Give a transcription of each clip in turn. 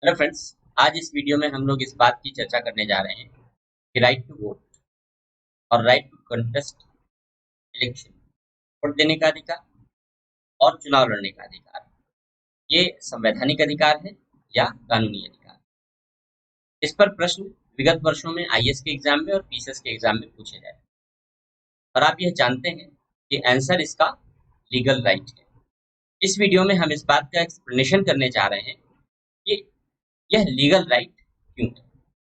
Hello friends. आज इस video में हम लोग इस बात की चर्चा करने जा रहे हैं कि राइट टू वोट और right to contest election, vote देने का अधिकार और चुनाव लड़ने का अधिकार, ये संवैधानिक अधिकार है या कानूनी अधिकार। इस पर प्रश्न विगत वर्षों में आईएएस के एग्जाम में और पीसीएस के एग्जाम में पूछे जाते हैं और आप यह जानते हैं कि आंसर इसका लीगल राइट है। इस वीडियो में हम इस बात का एक्सप्लेनेशन करने जा रहे हैं कि यह लीगल राइट क्यों है।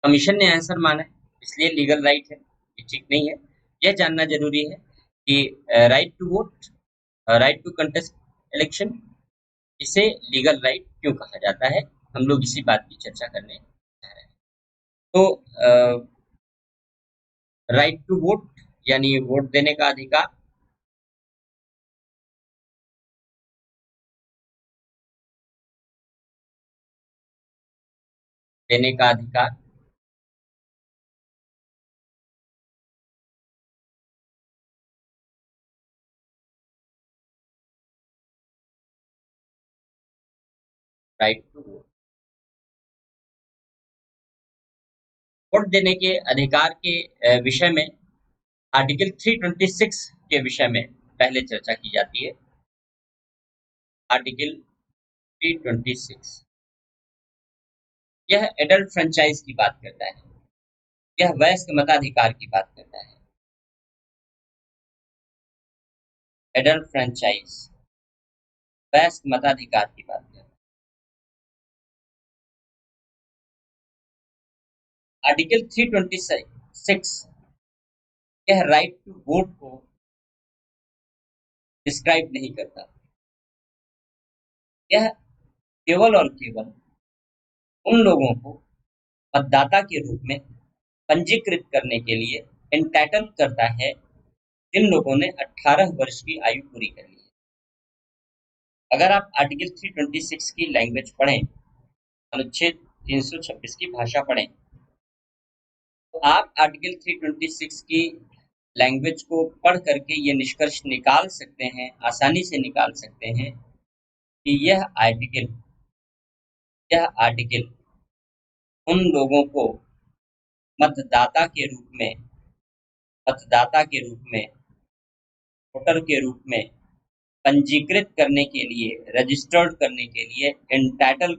कमीशन ने आंसर माना है इसलिए लीगल राइट है, ये ठीक नहीं है। यह जानना जरूरी है कि right to vote, right to contest election, इसे लीगल राइट क्यों कहा जाता है। हम लोग इसी बात की चर्चा करने जा रहे हैं। तो राइट टू वोट यानी वोट देने का अधिकार, देने का अधिकार, राइट टू वोट। वोट देने के अधिकार के विषय में आर्टिकल 326 के विषय में पहले चर्चा की जाती है। आर्टिकल 326 यह एडल्ट फ्रेंचाइज की बात करता है, यह वयस्क मताधिकार की बात करता है। एडल्ट फ्रेंचाइज वयस्क मताधिकार की बात करता है। आर्टिकल 326 यह राइट टू वोट को डिस्क्राइब नहीं करता। यह केवल और केवल उन लोगों को मतदाता के रूप में पंजीकृत करने के लिए एंटाइटल करता है जिन लोगों ने 18 वर्ष की आयु पूरी कर ली है। अगर आप आर्टिकल 326 की लैंग्वेज पढ़ें, अनुच्छेद 326 की भाषा पढ़ें, तो आप आर्टिकल 326 की लैंग्वेज को पढ़ करके ये निष्कर्ष निकाल सकते हैं, आसानी से निकाल सकते हैं कि यह आर्टिकल उन लोगों को मतदाता के रूप में मतदाता के रूप में वोटर के रूप में पंजीकृत करने के लिए, रजिस्टर्ड करने के लिए एंटाइटल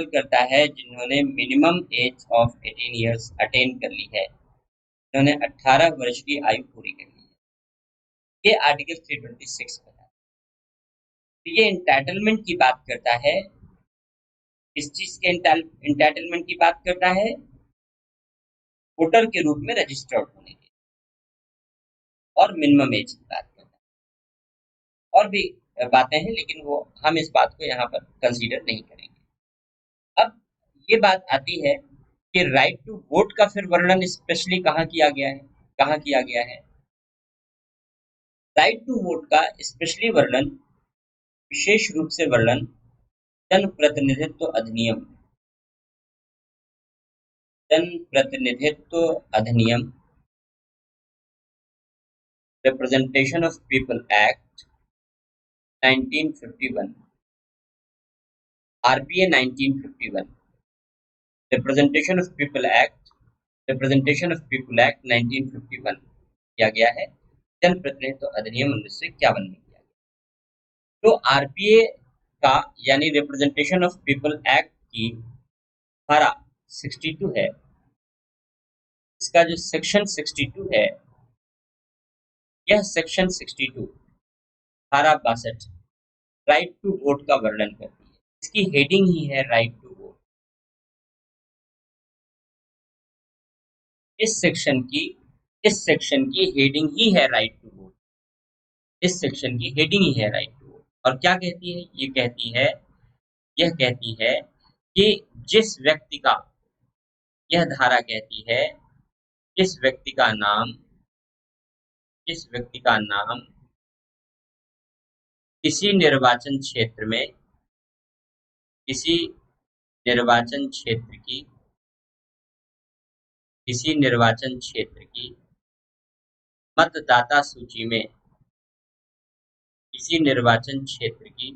करता है जिन्होंने minimum age of 18 years attain कर ली है, जिन्होंने 18 वर्ष की आयु पूरी कर ली है। ये आर्टिकल 326 बताता है। तो ये एंटाइटलमेंट की बात करता है। किस चीज के एंटाइटलमेंट की बात करता है? वोटर के रूप में रजिस्टर्ड होने की और मिनिमम एज की बात करता है। और भी बातें हैं लेकिन वो हम इस बात को यहाँ पर कंसीडर नहीं करेंगे। अब ये बात आती है कि राइट टू वोट का फिर वर्णन स्पेशली कहाँ किया गया है, कहाँ किया गया है। राइट टू वोट का स्पेशली वर्णन, विशेष रूप से वर्णन जन प्रतिनिधित्व अधिनियम, जन प्रतिनिधित्व अधिनियम, representation of people act 1951, RPA 1951, representation of people act 1951 किया गया है। जन प्रतिनिधित्व अधिनियम 1951 में किया गया। तो आरपीए का यानी रिप्रेजेंटेशन ऑफ पीपल एक्ट की धारा 62 है, इसका जो सेक्शन 62 है, यह सेक्शन 62 धारा 62 राइट टू वोट का वर्णन करती है। इसकी हेडिंग ही है राइट टू वोट। इस सेक्शन की इस सेक्शन की हेडिंग ही है राइट टू वोट। इस सेक्शन की हेडिंग ही है राइट टू वोट। और क्या कहती है? यह कहती है कि जिस व्यक्ति का यह धारा कहती है जिस व्यक्ति का नाम किसी निर्वाचन क्षेत्र में किसी निर्वाचन क्षेत्र की किसी निर्वाचन क्षेत्र की मतदाता सूची में किसी निर्वाचन क्षेत्र की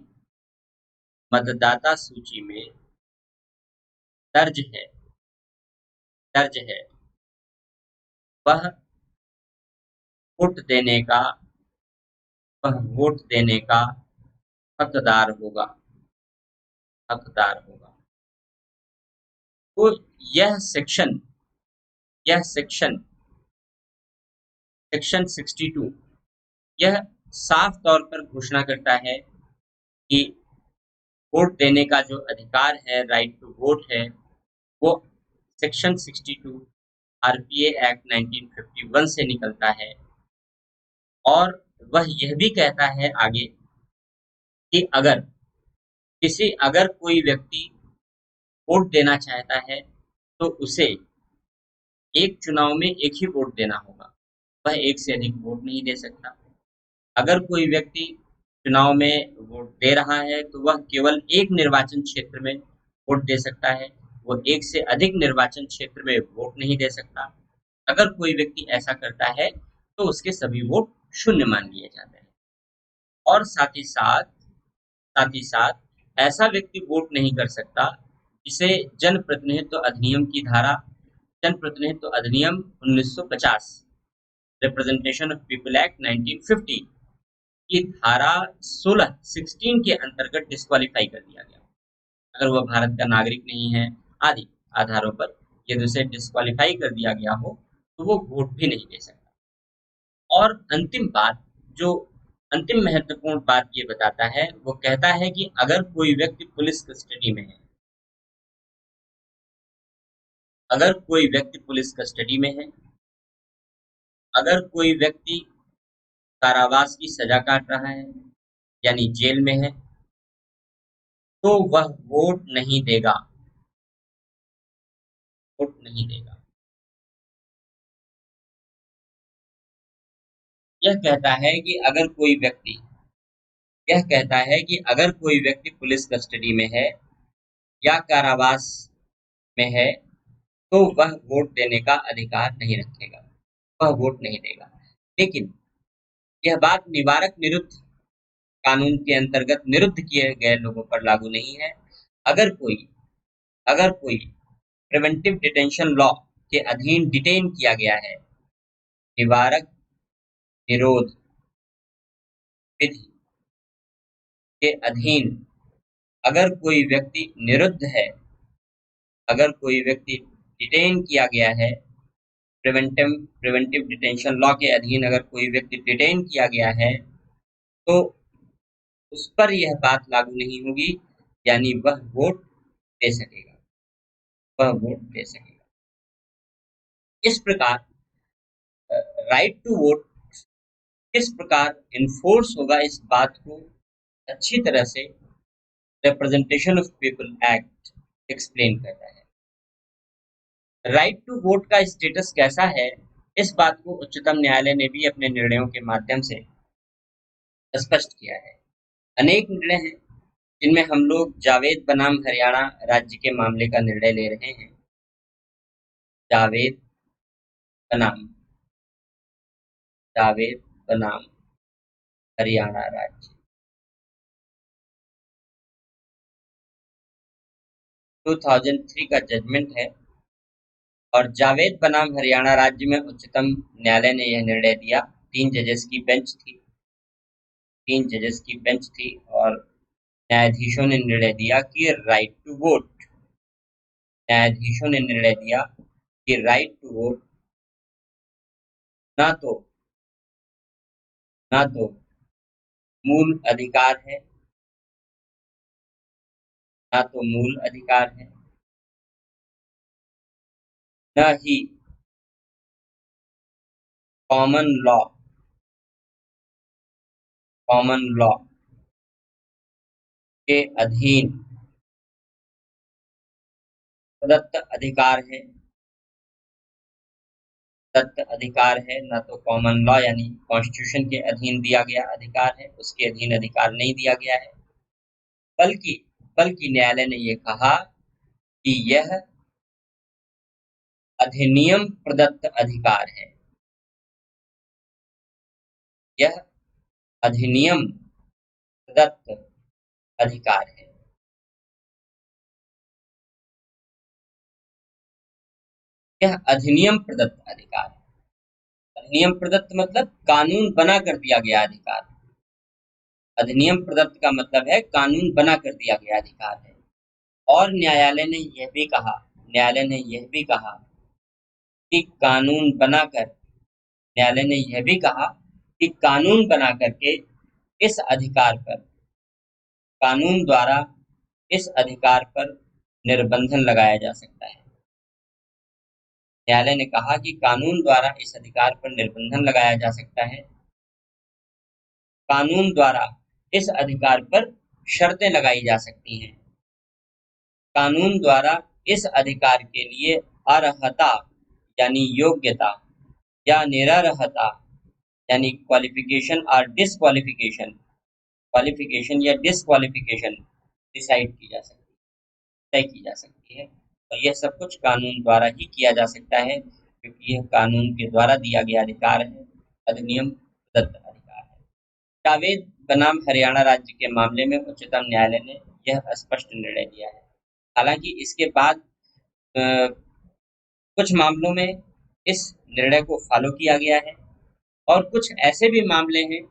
मतदाता सूची में दर्ज है दर्ज है वह वोट देने का वह वोट देने का हकदार होगा हकदार होगा। तो यह सेक्शन यह सेक्शन सेक्शन 62 यह साफ तौर पर घोषणा करता है कि वोट देने का जो अधिकार है, राइट टू वोट है, वो सेक्शन 62 आरपीए एक्ट 1951 से निकलता है। और वह यह भी कहता है आगे कि अगर कोई व्यक्ति वोट देना चाहता है तो उसे एक चुनाव में एक ही वोट देना होगा, वह एक से अधिक वोट नहीं दे सकता। अगर कोई व्यक्ति चुनाव में वोट दे रहा है तो वह केवल एक निर्वाचन क्षेत्र में वोट दे सकता है, वो एक से अधिक निर्वाचन क्षेत्र में वोट नहीं दे सकता। अगर कोई व्यक्ति ऐसा करता है तो उसके सभी वोट शून्य मान लिए जाते हैं। और साथ ही साथ ऐसा व्यक्ति वोट नहीं कर सकता जिसे जन प्रतिनिधित्व अधिनियम 1950 रिप्रेजेंटेशन ऑफ पीपल एक्ट 1950 की धारा 16 के अंतर्गत डिस्क्वालीफाई कर दिया गया। अगर वह भारत का नागरिक नहीं है आदि आधारों पर यदि उसे डिस्क्वालीफाई कर दिया गया हो तो वो वोट भी नहीं दे सकता। और अंतिम महत्वपूर्ण बात ये बताता है, वो कहता है कि अगर कोई व्यक्ति पुलिस कस्टडी में है अगर कोई व्यक्ति पुलिस कस्टडी में है अगर कोई व्यक्ति कारावास की सजा काट रहा है यानी जेल में है तो वह वोट नहीं देगा। यह कहता है कि अगर कोई व्यक्ति पुलिस कस्टडी में है या कारावास में है तो वह वोट देने का अधिकार नहीं रखेगा, वह वोट नहीं देगा। लेकिन यह बात निवारक निरुद्ध कानून के अंतर्गत निरुद्ध किए गए लोगों पर लागू नहीं है। अगर कोई प्रिवेंटिव डिटेंशन लॉ के अधीन डिटेन किया गया है, निवारक निरोध विधि के अधीन अगर कोई व्यक्ति डिटेन किया गया है, प्रिवेंटिव डिटेंशन लॉ के अधीन अगर कोई व्यक्ति डिटेन किया गया है तो उस पर यह बात लागू नहीं होगी, यानी वह वोट दे सकेगा। इस प्रकार राइट टू वोट किस प्रकार इन्फोर्स होगा, इस बात को अच्छी तरह से representation of people act explain करता है। राइट टू वोट का स्टेटस कैसा है, इस बात को उच्चतम न्यायालय ने भी अपने निर्णयों के माध्यम से स्पष्ट किया है। अनेक निर्णय हैं जिनमें हम लोग जावेद बनाम हरियाणा राज्य के मामले का निर्णय ले रहे हैं। जावेद बनाम हरियाणा राज्य 2003 का जजमेंट है और जावेद बनाम हरियाणा राज्य में उच्चतम न्यायालय ने यह निर्णय दिया। 3 जजेस की बेंच थी और न्यायाधीशों ने निर्णय दिया कि राइट टू वोट ना तो मूल अधिकार है न ही कॉमन लॉ के अधीन प्रदत्त अधिकार है, न तो कॉमन लॉ यानी कॉन्स्टिट्यूशन के अधीन दिया गया अधिकार है, उसके अधीन अधिकार नहीं दिया गया है, बल्कि न्यायालय ने यह कहा कि यह अधिनियम प्रदत्त अधिकार है। यह अधिनियम प्रदत्त अधिकार है। यह अधिनियम प्रदत्त अधिकार है। अधिनियम प्रदत्त मतलब कानून बना कर दिया गया अधिकार। अधिनियम प्रदत्त का मतलब है कानून बना कर दिया गया अधिकार है। और न्यायालय ने यह भी कहा कि कानून बना करके इस अधिकार पर कानून द्वारा इस अधिकार पर निर्बंधन लगाया जा सकता है। न्यायालय ने कहा कि कानून द्वारा इस अधिकार पर निर्बंधन लगाया जा सकता है। कानून द्वारा इस अधिकार पर शर्तें लगाई जा सकती हैं। कानून द्वारा इस अधिकार के लिए अर्हता यानी योग्यता या निरर्हता यानी क्वालिफिकेशन और क्वालिफिकेशन या डिसक्वालिफिकेशन डिसाइड की जा सकती है, तय की जा सकती है। और यह सब कुछ कानून द्वारा ही किया जा सकता है, क्योंकि यह कानून के द्वारा दिया गया अधिकार है, अधिनियम प्रदत्त अधिकार है। जावेद बनाम हरियाणा राज्य के मामले में उच्चतम न्यायालय ने यह स्पष्ट निर्णय दिया है। हालांकि इसके बाद कुछ मामलों में इस निर्णय को फॉलो किया गया है और कुछ ऐसे भी मामले हैं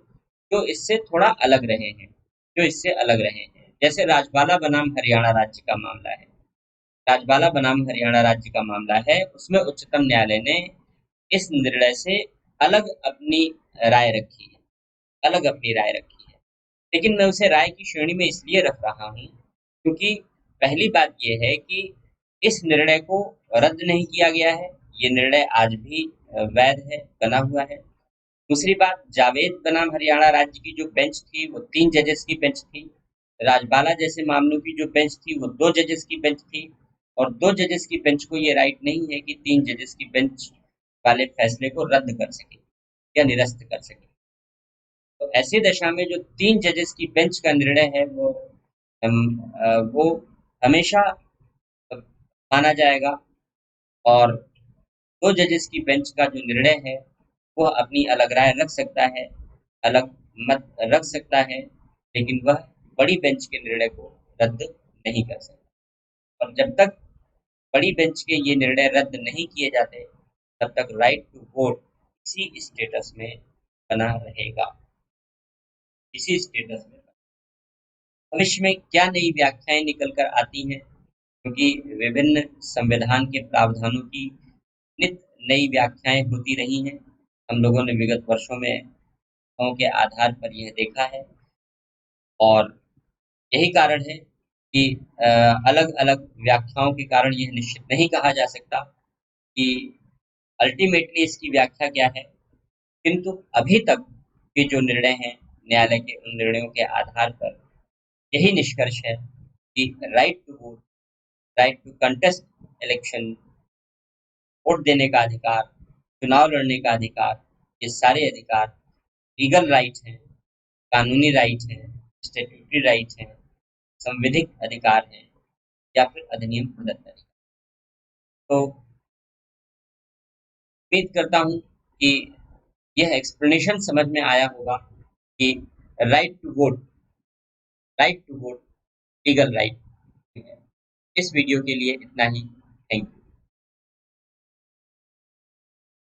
जो इससे थोड़ा अलग रहे हैं, जैसे राजबाला बनाम हरियाणा राज्य का मामला है। राजबाला बनाम हरियाणा राज्य का मामला है, उसमें उच्चतम न्यायालय ने इस निर्णय से अलग अपनी राय रखी है। लेकिन मैं उसे राय की श्रेणी में इसलिए रख रहा हूँ क्योंकि पहली बात यह है कि इस निर्णय को रद्द नहीं किया गया है, ये निर्णय आज भी वैध है, बना हुआ है। दूसरी बात, जावेद बनाम हरियाणा राज्य की जो बेंच थी वो 3 जजेस की बेंच थी। राजबाला जैसे मामलों की जो बेंच थी वो 2 जजेस की बेंच थी, और 2 जजेस की बेंच को ये राइट नहीं है कि 3 जजेस की बेंच वाले फैसले को रद्द कर सके या निरस्त कर सके। तो ऐसी दशा में जो 3 जजेस की बेंच का निर्णय है वो हमेशा माना जाएगा, और 2 जजेस की बेंच का जो निर्णय है वह अपनी अलग राय रख सकता है, अलग मत रख सकता है, लेकिन वह बड़ी बेंच के निर्णय को रद्द नहीं कर सकता। और जब तक बड़ी बेंच के ये निर्णय रद्द नहीं किए जाते, तब तक राइट टू वोट इसी स्टेटस में बना रहेगा। भविष्य में क्या नई व्याख्याएं निकल कर आती हैं, क्योंकि विभिन्न संविधान के प्रावधानों की नित नई व्याख्याएं होती रही हैं। हम लोगों ने विगत वर्षों में के आधार पर यह देखा है, और यही कारण है कि अलग अलग व्याख्याओं के कारण यह निश्चित नहीं कहा जा सकता कि अल्टीमेटली इसकी व्याख्या क्या है। किंतु अभी तक के जो निर्णय हैं, न्यायालय के उन निर्णयों के आधार पर यही निष्कर्ष है कि right to vote, right to contest election, vote देने का अधिकार, चुनाव लड़ने का अधिकार, ये सारे अधिकार लीगल राइट हैं, कानूनी राइट हैं, स्टैट्यूटरी राइट हैं, संवैधानिक अधिकार हैं, या फिर अधिनियम प्रदत्त अधिकार। तो उम्मीद करता हूँ कि यह एक्सप्लेनेशन समझ में आया होगा कि right to vote legal right. इस वीडियो के लिए इतना ही। Thank you.